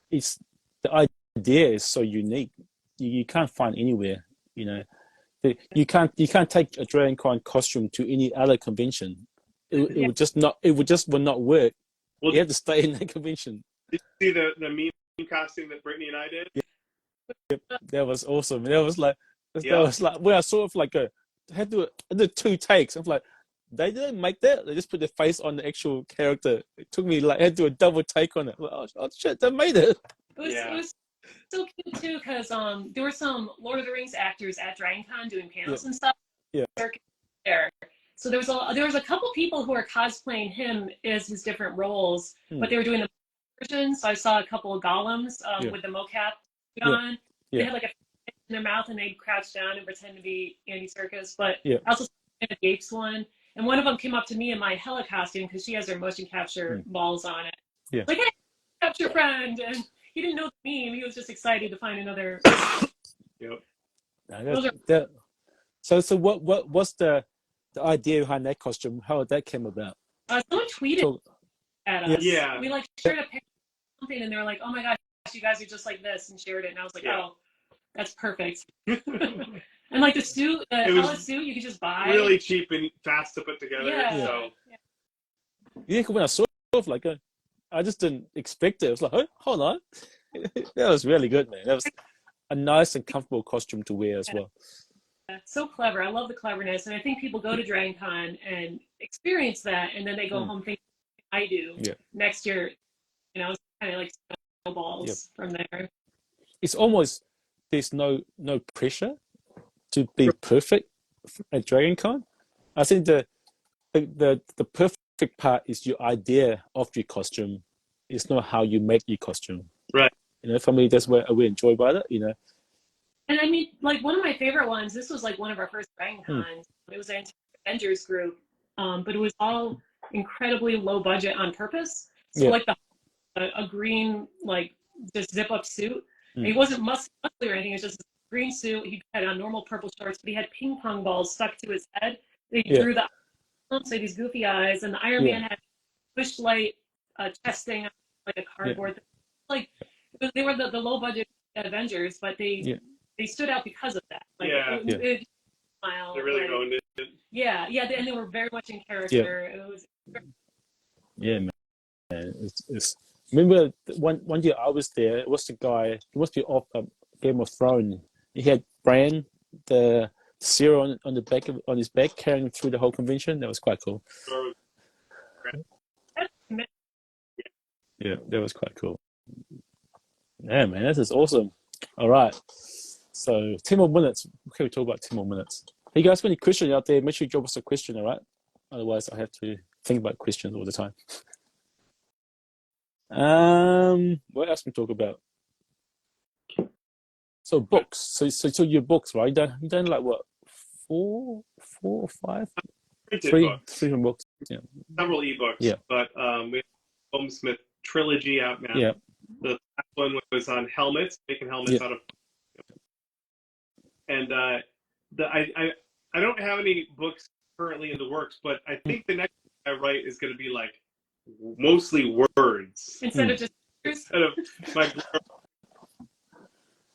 is the idea is so unique. You can't find anywhere. You know, you can't take a DragonCon costume to any other convention. It would just not. It will not work. Well, you have to stay in that convention. Did you see the meme costume that Brittany and I did? Yep, that was awesome. That was like where I sort of like I did 2 takes. I'm like, they didn't make that. They just put their face on the actual character. It took me like I had to do a double take on it. Like, oh shit, they made it. It was so cute too because there were some Lord of the Rings actors at DragonCon doing panels and stuff. Yeah. There. So there was a couple people who were cosplaying him as his different roles, but they were doing the version. So I saw a couple of golems with the mocap on. They had like a in their mouth and they'd crouch down and pretend to be Andy Serkis. But I also saw the Apes one, and one of them came up to me in my Hella costume because she has her motion capture balls on it. Yeah. Like, hey, capture friend, and he didn't know the meme. He was just excited to find another. So what's the idea behind that costume? How that came about? Someone tweeted at us. Yeah. We shared a picture of something, and they're like, "Oh my gosh, you guys are just like this," and shared it. And I was like, "Oh, that's perfect." And like the suit, the Hella suit, you could just buy. Really cheap and fast to put together. When I saw it, like I just didn't expect it. I was like, oh, hold on, that was really good, man. That was a nice and comfortable costume to wear as well. So clever. I love the cleverness, and I think people go to DragonCon and experience that, and then they go home thinking, I do next year. You know, it's kind of like snowballs from there. It's almost there's no pressure to be perfect at DragonCon. I think the perfect part is your idea of your costume. It's not how you make your costume. Right. You know, for me, that's what we enjoy about it. You know. And I mean, like one of my favorite ones. This was like one of our first DragonCons. It was an Avengers group, but it was all incredibly low budget on purpose. So like a green like just zip up suit. It wasn't muscly or anything. It's just green suit. He had on normal purple shorts, but he had ping pong balls stuck to his head. They drew the eyes, so these goofy eyes, and the Iron Man had push light chest thing, like a cardboard thing. Like they were the low budget Avengers, but they stood out because of that. Like, it smile, they really owned it. Yeah, and they were very much in character. It was. Yeah, man. It's remember one year I was there. It was the guy. He must be off Game of Thrones. He had Bran, the serum on the back on his back, carrying through the whole convention. That was quite cool. Yeah, that was quite cool. Yeah, man, this is awesome. All right, so 10 more minutes. Okay, we talk about 10 more minutes. Hey guys, got any questions out there? Make sure you drop us a question, all right? Otherwise, I have to think about questions all the time. What else can we talk about? So books. So your books, right? You done like what? Four or five? Three books. Yeah. Several ebooks. Yeah. But we have the Foam Smith trilogy out now. Yeah. The last one was on helmets, making helmets out of. And I don't have any books currently in the works, but I think the next one I write is going to be like mostly words instead of my.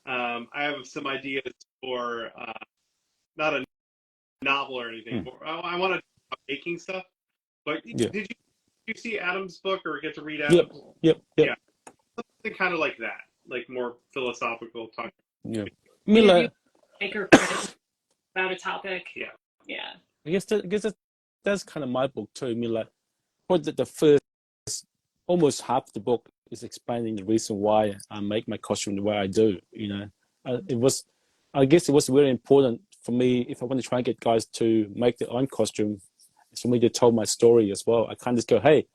I have some ideas for not a novel or anything. I want to talk making stuff. But did you see Adam's book or get to read Adam's? Yep. Yeah, something kind of like that, like more philosophical talk. Yeah. I mean, like, maker about a topic. Yeah. I guess that's kind of my book too. I mean, like, what the first almost half the book is explaining the reason why I make my costume the way I do. You know, I guess it was very important for me if I want to try and get guys to make their own costume. It's for me to tell my story as well. I can't just go, hey,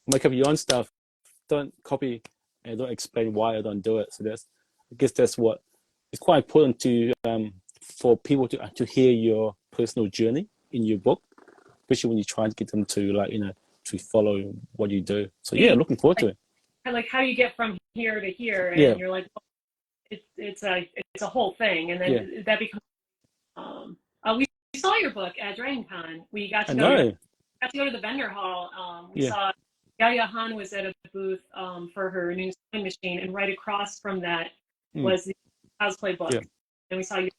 make up your own stuff, don't copy, and don't explain why I don't do it. So I guess that's what it's quite important to for people to hear your personal journey in your book, especially when you try and get them to to follow what you do. So looking forward to it. Like how you get from here to here, and you're like, it's a whole thing, and then that becomes. We saw your book at DragonCon. We got to go to the vendor hall. We saw Yaya Han was at a booth for her new sewing machine, and right across from that was the cosplay book, and we saw you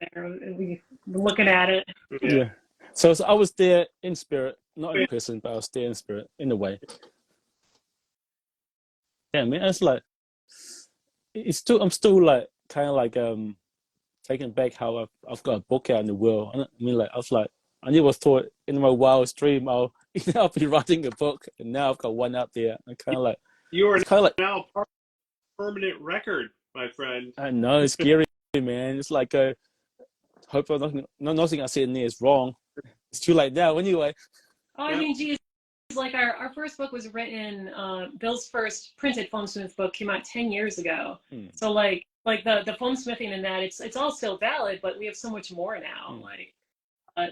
there, and we were looking at it. Yeah. So I was there in spirit, not in person, but I was there in spirit in a way. Yeah, man, it's like I'm still like kind of like taken back how I've got a book out in the world. I mean, like I was like, I never thought in my wildest dream I'll be writing a book, and now I've got one out there. I'm kind of like you are now part of a permanent record, my friend. I know, it's scary, man. It's like hope nothing I say in there is wrong. It's too late now, anyway. Oh, I mean, geez, like our first book was written. Bill's first printed foam smith book came out 10 years ago. So like the foam smithing in that it's all still valid, but we have so much more now.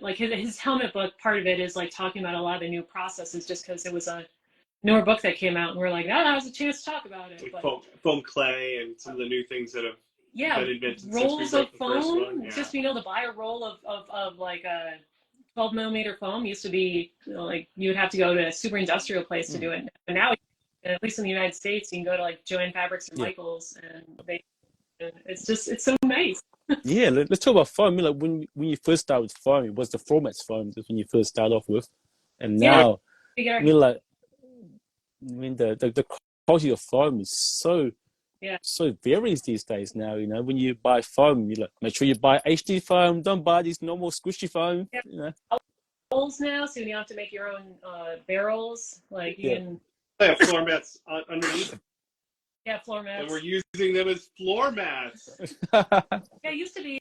Like his helmet book, part of it is like talking about a lot of the new processes, just because it was a newer book that came out, and we're like, that was a chance to talk about it. Like foam clay and some of the new things that have been invented. Rolls of foam. Just being able to buy a roll of like a 12mm foam used to be like you would have to go to a super industrial place to do it. But now, at least in the United States, you can go to like Joann Fabrics or Michaels, and it's so nice. Yeah, let's talk about foam. I mean, like when you first started with foam, it was the Formats foam when you first started off with, and now I mean the quality of foam is so varies these days now. You know, when you buy foam, you make sure you buy HD foam. Don't buy these normal squishy foam. You know, rolls now, so you don't have to make your own barrels. Like you can. They have floor mats underneath. Yeah, floor mats. And we're using them as floor mats. It used to be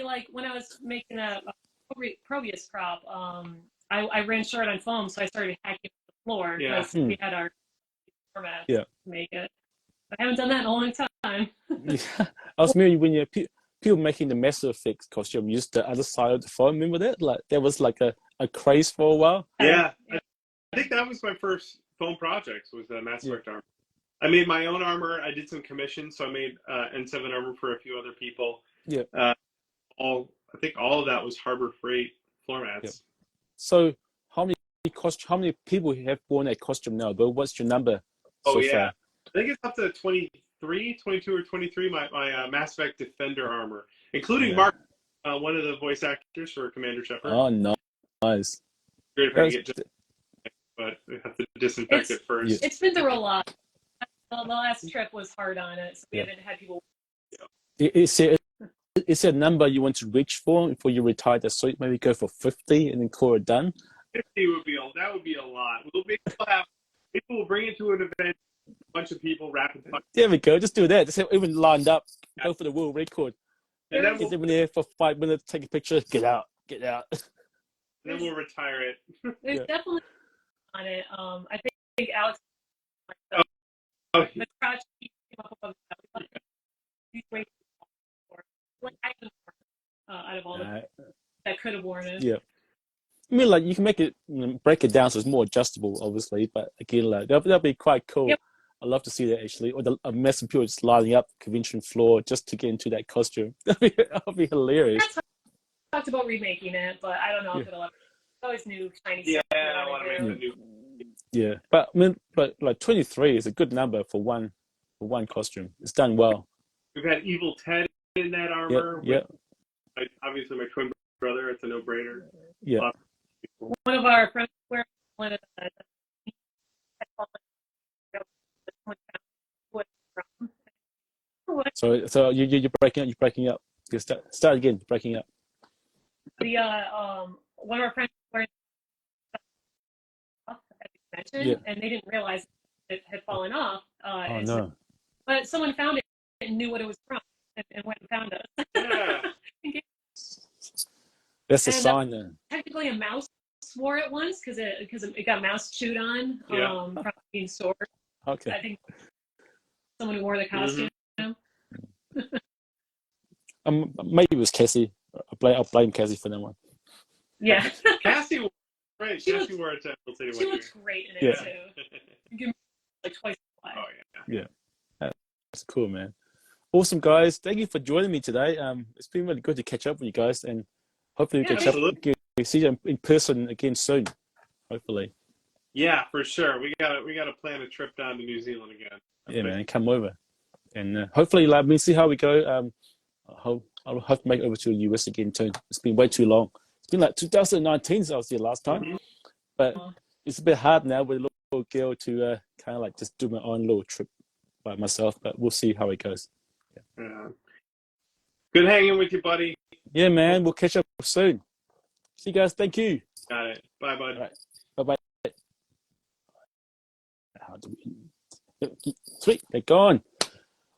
like when I was making a Proteus prop. I ran short on foam, so I started hacking the floor because we had our floor mats to make it. I haven't done that in a long time. I was maybe when people making the Mass Effect costume used the other side of the foam. Remember that? Like there was like a craze for a while. Yeah, I think that was my first foam project. Was the Mass Effect armor. I made my own armor. I did some commissions, so I made N7 armor for a few other people. Yeah. I think all of that was Harbor Freight floor mats. Yep. So how many people have worn that costume now, Bill? What's your number so far? I think it's up to 23, 22 or 23, my Mass Effect Defender armor, including Mark, one of the voice actors for Commander Shepard. Oh, nice. Great if I can get just, but we have to disinfect it first. It's been through a lot. The last trip was hard on it, so we haven't had people. Is there a number you want to reach for before you retire the suit? Maybe go for 50 and then call it done? 50 would be a lot. People will bring it to an event, a bunch of people, rapid fire. There we go. Just do that. Just have everyone lined up. Go for the world record. And then get everyone there for 5 minutes, take a picture, get out. And then we'll retire it. There's definitely on it. I think Alex the crotch came up above out of all the that could have worn it. Yeah. I mean, like, you can make it, break it down so it's more adjustable, obviously, but again, like, that'll be quite cool. Yep. I'd love to see that, actually. Or a mass of people just lining up the convention floor just to get into that costume. That'll be hilarious. I talked about remaking it, but I don't know if it'll ever. Always new shiny stuff. I want to make the new. Yeah, but I mean, like 23 is a good number for one costume. It's done well. We've had Evil Ted in that armor. Yeah. Obviously, my twin brother. It's a no-brainer. Yeah. One of our friends wears one of the. So you're breaking up. You're breaking up. You start again. Breaking up. The one of our friends wears and they didn't realize it had fallen off. Oh no! But someone found it and knew what it was from, and went and found us. Yeah. That's a sign then. Technically, a mouse wore it once because it got mouse chewed on from being stored. Okay. I think someone who wore the costume. Maybe it was Cassie. I'll blame Cassie for that one. Yeah. Cassie wore it great. Cassie wore it to City. She looks great in it too. You give me like twice the play. Oh yeah. Yeah. That's cool, man. Awesome, guys. Thank you for joining me today. It's been really good to catch up with you guys, and hopefully we see you in person again soon. Hopefully. Yeah, for sure. We gotta plan a trip down to New Zealand again. Yeah, man, come over, and hopefully, like, we see how we go. I'll have to make it over to the US again too. It's been way too long. It's been like 2019 since I was here last time, but it's a bit hard now with a little girl to kind of like just do my own little trip by myself. But we'll see how it goes. Yeah. Good hanging with you, buddy. Yeah, man. We'll catch up soon. See you guys. Thank you. Got it. Bye, bud. All right. Bye-bye. Sweet. They're gone.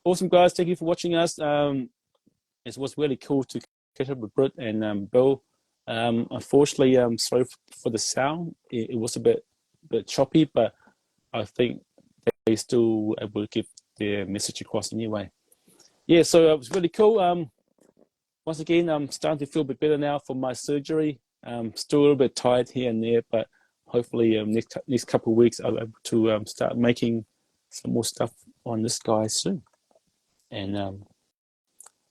Awesome, guys. Thank you for watching us. It was really cool to catch up with Britt and Bill. Unfortunately, sorry for the sound. It was a bit choppy, but I think they still were able to give their message across anyway. Yeah, so it was really cool. Once again, I'm starting to feel a bit better now from my surgery. Still a little bit tired here and there, but hopefully next couple of weeks I'll be able to start making some more stuff on this guy soon. And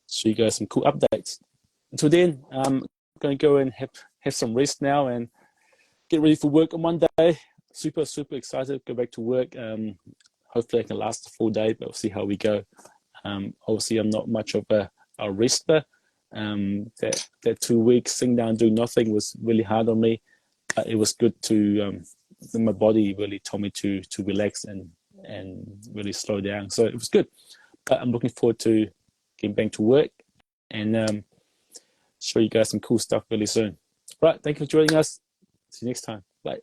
show you guys some cool updates. Until then, I'm going to go and have some rest now and get ready for work on Monday. Super excited to go back to work. Hopefully I can last the full day, but we'll see how we go. Obviously, I'm not much of a rester. That 2 weeks sitting down doing nothing was really hard on me. But it was good to my body really told me to relax and really slow down. So it was good. But I'm looking forward to getting back to work and show you guys some cool stuff really soon. Right, thank you for joining us. See you next time. Bye.